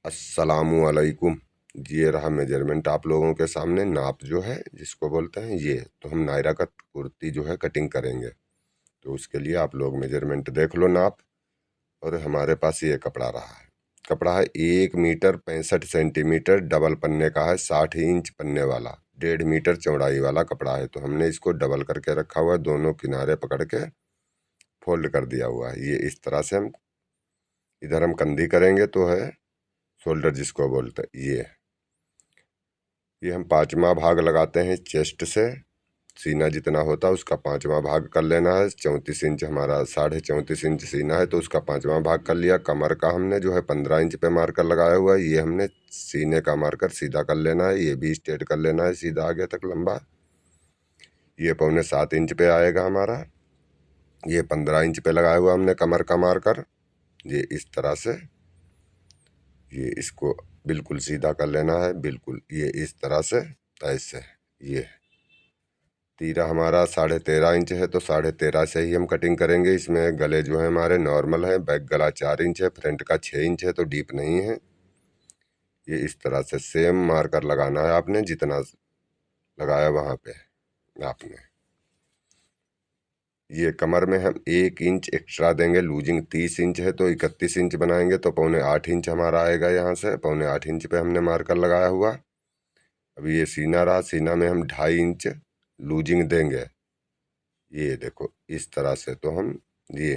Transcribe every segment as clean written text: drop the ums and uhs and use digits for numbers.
अस्सलामुअलैकुम। ये रहा मेजरमेंट आप लोगों के सामने। नाप जो है जिसको बोलते हैं ये, तो हम नायरा कट कुर्ती जो है कटिंग करेंगे, तो उसके लिए आप लोग मेजरमेंट देख लो नाप। और हमारे पास ये कपड़ा रहा है। कपड़ा है 1 मीटर 65 सेंटीमीटर, डबल पन्ने का है, 60 इंच पन्ने वाला, 1.5 मीटर चौड़ाई वाला कपड़ा है। तो हमने इसको डबल करके रखा हुआ है, दोनों किनारे पकड़ के फोल्ड कर दिया हुआ है। ये इस तरह से हम इधर हम कंधी करेंगे तो है शोल्डर जिसको बोलते हैं ये हम 5वां भाग लगाते हैं चेस्ट से। सीना जितना होता है उसका 5वां भाग कर लेना है। 34 इंच हमारा 34.5 इंच सीना है, तो उसका 5वां भाग कर लिया। कमर का हमने जो है 15 इंच पे मार्कर लगाया हुआ है, ये हमने सीने का मार्कर सीधा कर लेना है। ये भी स्ट्रेट कर लेना है सीधा आगे तक लंबा। ये 6.25 इंच पे आएगा हमारा। ये 15 इंच पे लगाया हुआ हमने कमर का मार्कर। ये इस तरह से ये इसको बिल्कुल सीधा कर लेना है, बिल्कुल ये इस तरह से ऐसे। ये तीरा हमारा 13.5 इंच है, तो 13.5 से ही हम कटिंग करेंगे। इसमें गले जो है हमारे नॉर्मल है, बैक गला 4 इंच है, फ्रंट का 6 इंच है, तो डीप नहीं है। ये इस तरह से सेम मार्कर लगाना है आपने, जितना लगाया वहाँ पे आपने। ये कमर में हम 1 इंच एक्स्ट्रा देंगे। लूजिंग 30 इंच है, तो 31 इंच बनाएंगे, तो 7.25 इंच हमारा आएगा। यहाँ से 7.25 इंच पे हमने मार्कर लगाया हुआ। अब ये सीना रहा, सीना में हम 2.5 इंच लूजिंग देंगे। ये देखो इस तरह से, तो हम ये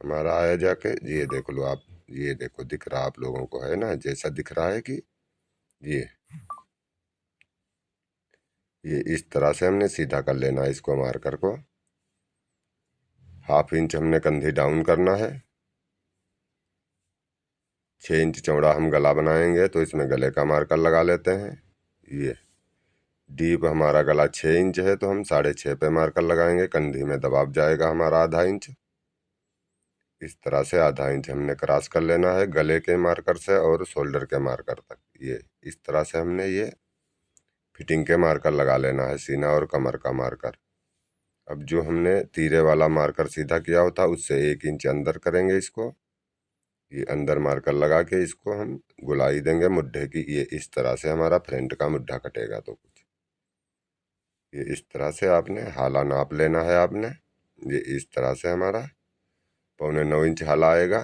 हमारा आया जाके, ये देख लो आप, ये देखो दिख रहा आप लोगों को है ना, जैसा दिख रहा है कि ये इस तरह से हमने सीधा कर लेना है इसको मार्कर को। 1/2 इंच हमने कंधी डाउन करना है। 6 इंच चौड़ा हम गला बनाएंगे, तो इसमें गले का मार्कर लगा लेते हैं। ये डीप हमारा गला 6 इंच है, तो हम 6.5 पे मार्कर लगाएंगे। कंधी में दबाव जाएगा हमारा आधा इंच। इस तरह से आधा इंच हमने क्रॉस कर लेना है गले के मार्कर से और शोल्डर के मार्कर तक। ये इस तरह से हमने ये फिटिंग के मार्कर लगा लेना है, सीना और कमर का मार्कर। अब जो हमने तीरे वाला मार्कर सीधा किया होता उससे 1 इंच अंदर करेंगे इसको। ये अंदर मार्कर लगा के इसको हम गुलाई देंगे मुड्ढे की। ये इस तरह से हमारा फ्रंट का मुड्ढा कटेगा। तो कुछ ये इस तरह से आपने हाला नाप लेना है आपने। ये इस तरह से हमारा 8.25 इंच हाला आएगा।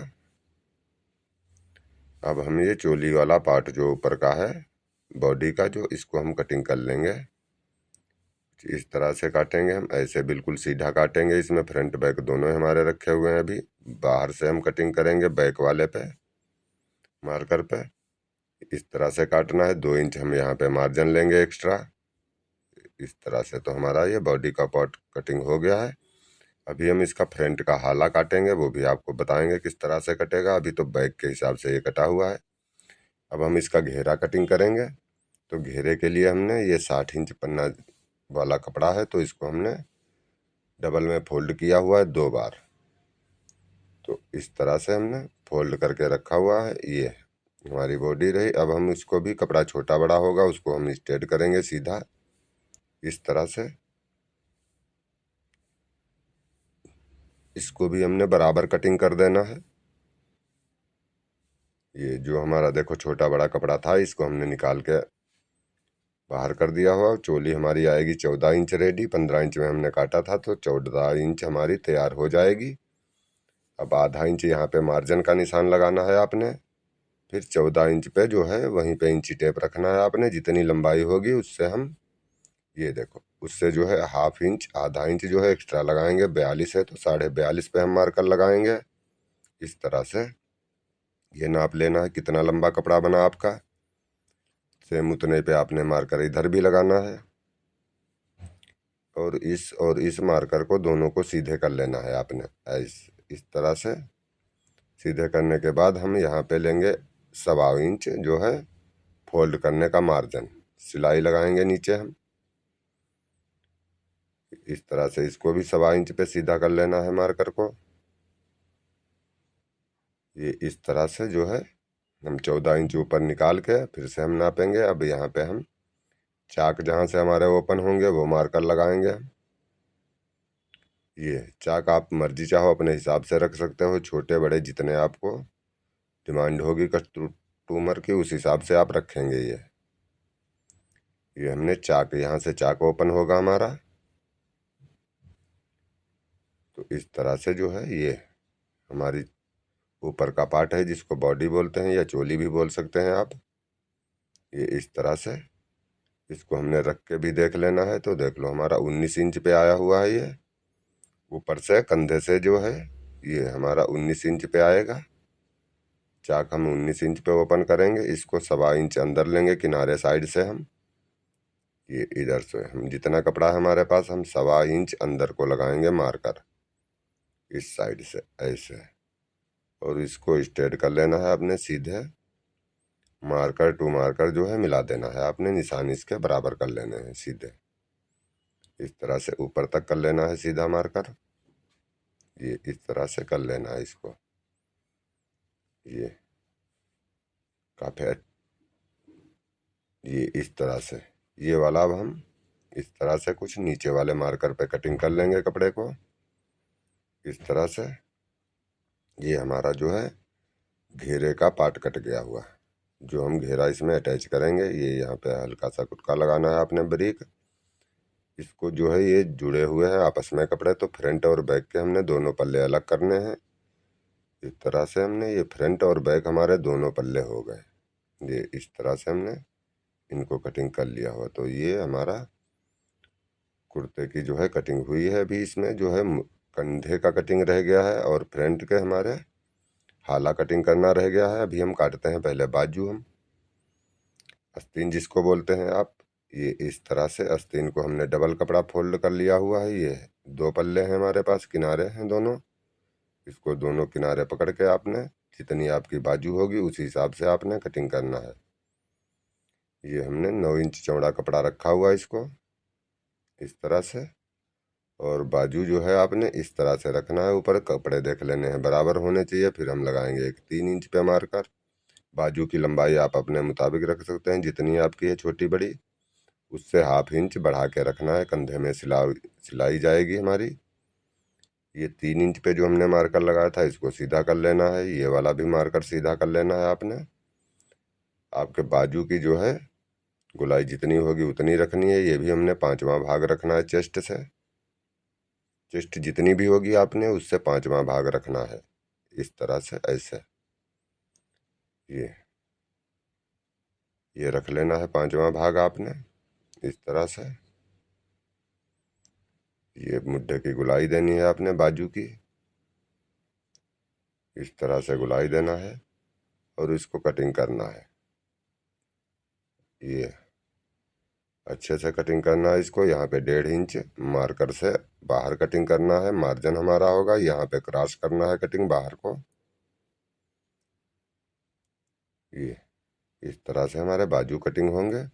अब हम ये चोली वाला पार्ट जो ऊपर का है बॉडी का, जो इसको हम कटिंग कर लेंगे। इस तरह से काटेंगे हम, ऐसे बिल्कुल सीधा काटेंगे। इसमें फ्रंट बैक दोनों हमारे रखे हुए हैं। अभी बाहर से हम कटिंग करेंगे बैक वाले पे मार्कर पे। इस तरह से काटना है। 2 इंच हम यहाँ पे मार्जिन लेंगे एक्स्ट्रा। इस तरह से तो हमारा ये बॉडी का पार्ट कटिंग हो गया है। अभी हम इसका फ्रंट का हाला काटेंगे, वो भी आपको बताएंगे किस तरह से कटेगा। अभी तो बैक के हिसाब से ये कटा हुआ है। अब हम इसका घेरा कटिंग करेंगे। तो घेरे के लिए हमने ये 60 इंच पन्ना वाला कपड़ा है, तो इसको हमने डबल में फोल्ड किया हुआ है 2 बार। तो इस तरह से हमने फोल्ड करके रखा हुआ है। ये हमारी बॉडी रही। अब हम इसको भी, कपड़ा छोटा बड़ा होगा उसको हम स्ट्रेट करेंगे सीधा इस तरह से। इसको भी हमने बराबर कटिंग कर देना है। ये जो हमारा देखो छोटा बड़ा कपड़ा था, इसको हमने निकाल के बाहर कर दिया हुआ। चोली हमारी आएगी 14 इंच रेडी। 15 इंच में हमने काटा था, तो 14 इंच हमारी तैयार हो जाएगी। अब आधा इंच यहाँ पे मार्जिन का निशान लगाना है आपने। फिर 14 इंच पे जो है वहीं पे इंची टेप रखना है आपने। जितनी लंबाई होगी उससे हम, ये देखो उससे जो है 1/2 इंच आधा इंच जो है एक्स्ट्रा लगाएंगे। 42 है, तो 42.5 पे हम मार्कर लगाएंगे। इस तरह से ये नाप लेना है कितना लंबा कपड़ा बना आपका। सेम उतने पे आपने मार्कर इधर भी लगाना है। और इस मार्कर को दोनों को सीधे कर लेना है आपने। इस तरह से सीधे करने के बाद हम यहाँ पे लेंगे 1.25 इंच जो है फोल्ड करने का मार्जिन। सिलाई लगाएंगे नीचे हम। इस तरह से इसको भी 1.25 इंच पे सीधा कर लेना है मार्कर को। ये इस तरह से जो है हम 14 इंच ऊपर निकाल के फिर से हम नापेंगे। अब यहाँ पे हम चाक जहाँ से हमारे ओपन होंगे वो मार्कर लगाएंगे। ये चाक आप मर्जी चाहो अपने हिसाब से रख सकते हो, छोटे बड़े जितने आपको डिमांड होगी टूमर की, उस हिसाब से आप रखेंगे। ये हमने चाक, यहाँ से चाक ओपन होगा हमारा। तो इस तरह से जो है ये हमारी ऊपर का पार्ट है, जिसको बॉडी बोलते हैं या चोली भी बोल सकते हैं आप। ये इस तरह से इसको हमने रख के भी देख लेना है। तो देख लो हमारा 19 इंच पे आया हुआ है। ये ऊपर से कंधे से जो है ये हमारा 19 इंच पे आएगा। चाक हम 19 इंच पे ओपन करेंगे। इसको 1.25 इंच अंदर लेंगे किनारे साइड से हम। ये इधर से हम जितना कपड़ा है हमारे पास, हम 1.25 इंच अंदर को लगाएंगे मार्कर इस साइड से ऐसे। और इसको स्ट्रेट कर लेना है आपने सीधे। मार्कर टू मार्कर जो है मिला देना है आपने, निशान इसके बराबर कर लेने हैं सीधे। इस तरह से ऊपर तक कर लेना है सीधा मार्कर। ये इस तरह से कर लेना है इसको। ये काफी ये इस तरह से ये वाला अब हम इस तरह से कुछ नीचे वाले मार्कर पे कटिंग कर लेंगे कपड़े को इस तरह से। ये हमारा जो है घेरे का पार्ट कट गया हुआ, जो हम घेरा इसमें अटैच करेंगे। ये यहाँ पे हल्का सा कुटका लगाना है आपने बारीक। इसको जो है ये जुड़े हुए हैं आपस में कपड़े, तो फ्रंट और बैक के हमने दोनों पल्ले अलग करने हैं। इस तरह से हमने ये फ्रंट और बैक हमारे दोनों पल्ले हो गए। ये इस तरह से हमने इनको कटिंग कर लिया हुआ। तो ये हमारा कुर्ते की जो है कटिंग हुई है। अभी इसमें जो है कंधे का कटिंग रह गया है और फ्रंट के हमारे हाला कटिंग करना रह गया है। अभी हम काटते हैं पहले बाजू, हम आस्तीन जिसको बोलते हैं आप। ये इस तरह से आस्तीन को हमने डबल कपड़ा फोल्ड कर लिया हुआ है। ये 2 पल्ले हैं हमारे पास, किनारे हैं दोनों। इसको दोनों किनारे पकड़ के आपने जितनी आपकी बाजू होगी उसी हिसाब से आपने कटिंग करना है। ये हमने 9 इंच चौड़ा कपड़ा रखा हुआ है इसको इस तरह से। और बाजू जो है आपने इस तरह से रखना है। ऊपर कपड़े देख लेने हैं बराबर होने चाहिए। फिर हम लगाएंगे एक 3 इंच पे मार्कर। बाजू की लंबाई आप अपने मुताबिक रख सकते हैं, जितनी आपकी है छोटी बड़ी, उससे 1/2 इंच बढ़ा के रखना है। कंधे में सिलाई जाएगी हमारी। ये 3 इंच पे जो हमने मार्कर लगाया था इसको सीधा कर लेना है। ये वाला भी मार्कर सीधा कर लेना है आपने। आपके बाजू की जो है गोलाई जितनी होगी उतनी रखनी है। ये भी हमने 5वां भाग रखना है चेस्ट से। चेस्ट जितनी भी होगी आपने उससे 5वां भाग रखना है इस तरह से ऐसे। ये रख लेना है 5वां भाग आपने इस तरह से। ये मुड्ढे की गुलाई देनी है आपने बाजू की, इस तरह से गुलाई देना है और इसको कटिंग करना है। ये अच्छे से कटिंग करना है इसको। यहाँ पे 1.5 इंच मार्कर से बाहर कटिंग करना है। मार्जिन हमारा होगा, यहाँ पे क्रॉस करना है कटिंग बाहर को। ये इस तरह से हमारे बाजू कटिंग होंगे।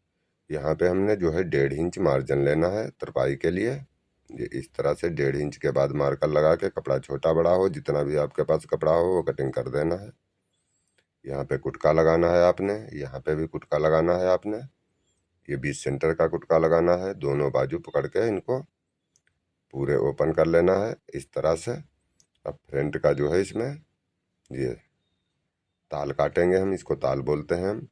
यहाँ पे हमने जो है 1.5 इंच मार्जिन लेना है तरपाई के लिए। ये इस तरह से 1.5 इंच के बाद मार्कर लगा के, कपड़ा छोटा बड़ा हो जितना भी आपके पास कपड़ा हो वो कटिंग कर देना है। यहाँ पे कुटका लगाना है आपने, यहाँ पे भी कुटका लगाना है आपने। ये 20 सेंटर का कुटका लगाना है। दोनों बाजू पकड़ के इनको पूरे ओपन कर लेना है इस तरह से। अब फ्रंट का जो है इसमें ये ताल काटेंगे हम, इसको ताल बोलते हैं हम।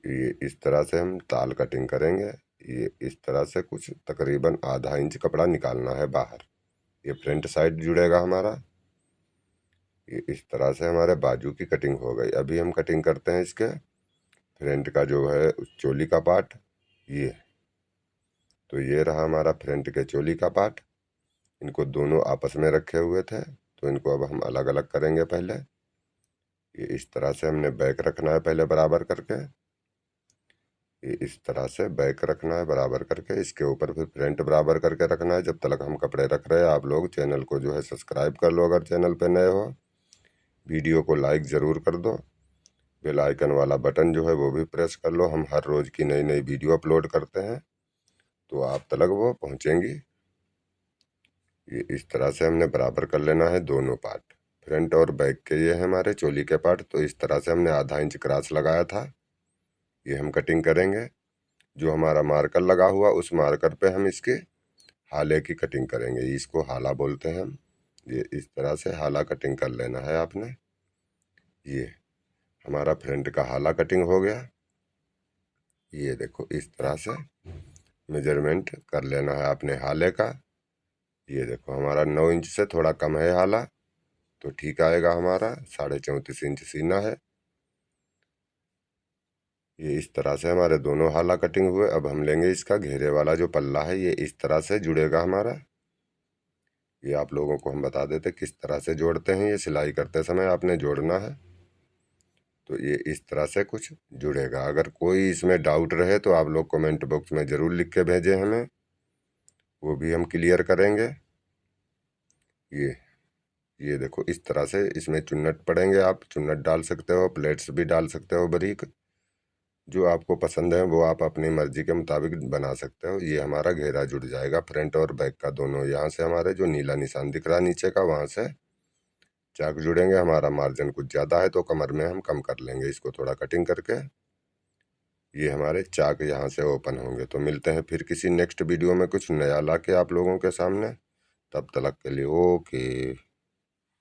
ये इस तरह से हम ताल कटिंग करेंगे। ये इस तरह से कुछ तकरीबन ½ इंच कपड़ा निकालना है बाहर। ये फ्रंट साइड जुड़ेगा हमारा। ये इस तरह से हमारे बाजू की कटिंग हो गई। अभी हम कटिंग करते हैं इसके फ्रंट का जो है चोली का पार्ट। ये तो ये रहा हमारा फ्रंट के चोली का पार्ट। इनको दोनों आपस में रखे हुए थे, तो इनको अब हम अलग अलग करेंगे पहले। ये इस तरह से हमने बैक रखना है पहले बराबर करके। ये इस तरह से बैक रखना है बराबर करके। इसके ऊपर फिर फ्रंट बराबर करके रखना है। जब तक हम कपड़े रख रहे हैं आप लोग चैनल को जो है सब्सक्राइब कर लो, अगर चैनल पे नए हो। वीडियो को लाइक ज़रूर कर दो। बेल आइकन वाला बटन जो है वो भी प्रेस कर लो। हम हर रोज़ की नई नई वीडियो अपलोड करते हैं तो आप तक वो पहुँचेंगी। ये इस तरह से हमने बराबर कर लेना है दोनों पार्ट, फ्रंट और बैक के। ये है हमारे चोली के पार्ट। तो इस तरह से हमने ½ इंच क्रॉस लगाया था। ये हम कटिंग करेंगे। जो हमारा मार्कर लगा हुआ उस मार्कर पे हम इसके हाले की कटिंग करेंगे। इसको हाला बोलते हैं हम। ये इस तरह से हाला कटिंग कर लेना है आपने। ये हमारा फ्रंट का हाला कटिंग हो गया। ये देखो इस तरह से मेजरमेंट कर लेना है अपने हाले का। ये देखो हमारा 9 इंच से थोड़ा कम है हाला, तो ठीक आएगा। हमारा 34.5 इंच सीना है। ये इस तरह से हमारे दोनों हाला कटिंग हुए। अब हम लेंगे इसका घेरे वाला जो पल्ला है, ये इस तरह से जुड़ेगा हमारा। ये आप लोगों को हम बता देते किस तरह से जोड़ते हैं। ये सिलाई करते समय आपने जोड़ना है। तो ये इस तरह से कुछ जुड़ेगा। अगर कोई इसमें डाउट रहे तो आप लोग कमेंट बॉक्स में ज़रूर लिख के भेजें हमें, वो भी हम क्लियर करेंगे। ये देखो इस तरह से इसमें चुन्नट पड़ेंगे। आप चुन्नट डाल सकते हो, प्लेट्स भी डाल सकते हो बारीक, जो आपको पसंद है वो आप अपनी मर्जी के मुताबिक बना सकते हो। ये हमारा घेरा जुड़ जाएगा फ्रंट और बैक का दोनों। यहाँ से हमारे जो नीला निशान दिख रहा है नीचे का, वहाँ से चाक जुड़ेंगे। हमारा मार्जिन कुछ ज़्यादा है तो कमर में हम कम कर लेंगे इसको थोड़ा कटिंग करके। ये हमारे चाक यहाँ से ओपन होंगे। तो मिलते हैं फिर किसी नेक्स्ट वीडियो में कुछ नया ला के आप लोगों के सामने। तब तक के लिए ओके।